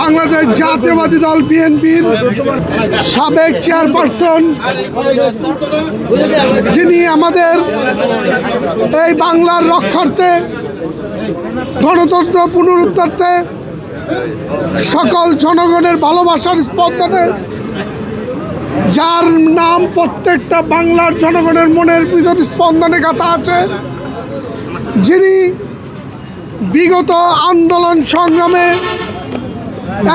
বাংলাদেশ জাতীয়বাদী দল বিএনপির সাবেক চেয়ারপারসন, যিনি আমাদের এই বাংলার রক্ষার্থে, গণতন্ত্র পুনরুদ্ধারে, সকল জনগণের ভালোবাসার স্পন্দনে, যার নাম প্রত্যেকটা বাংলার জনগণের মনের ভিতর স্পন্দনে গাথা আছে, যিনি বিগত আন্দোলন সংগ্রামে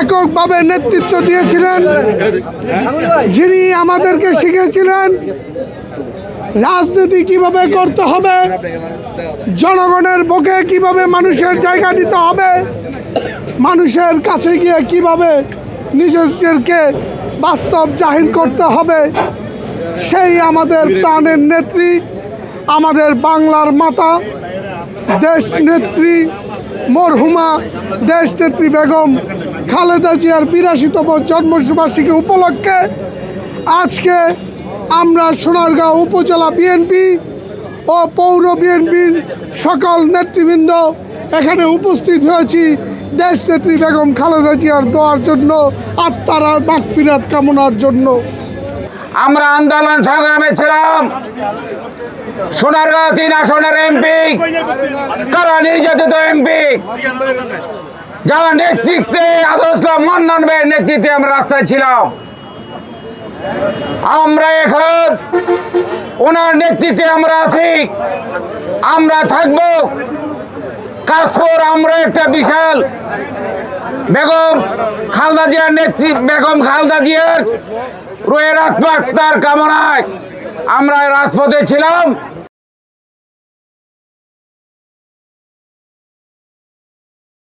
এককভাবে নেতৃত্ব দিয়েছিলেন, যিনি আমাদেরকে শিখিয়েছিলেন রাজনীতি কিভাবে করতে হবে, জনগণের বুকে কিভাবে মানুষের জায়গা নিতে হবে, মানুষের কাছে গিয়ে কিভাবে নিজেদেরকে বাস্তব জাহির করতে হবে, সেই আমাদের প্রাণের নেত্রী, আমাদের বাংলার মাতা, দেশ নেত্রী মরহুমা দেশ নেত্রী বেগম খালেদা জিয়ার ৮২তম জন্মবার্ষিকী উপলক্ষে আজকে আমরা সোনারগাঁও উপজেলা বিএনপি ও পৌর বিএনপির সকল নেতৃবৃন্দ এখানে উপস্থিত হয়েছি দেশ নেত্রী বেগম খালেদা জিয়ার দোয়ার জন্য, আত্মার মাগফিরাত কামনার জন্য। আমরা আন্দোলন সংগ্রামে ছিলাম। সোনারগাঁও ৩ আসনের এমপি, কারা নির্যাতিত এমপি, যারা নেতৃত্বে আদর ইসলাম মান্নান ভাইয়ের নেতৃত্বে আমরা রাস্তায় ছিলাম। আমরা এখন ওনার নেতৃত্বে আমরা আছি, আমরা থাকব। কাশপুর আমরা একটা বিশাল বেগম খালেদা জিয়ার বেগম খালেদা জিয়ার রুহের আত্মা তার কামনায় আমরা রাজপথে ছিলাম।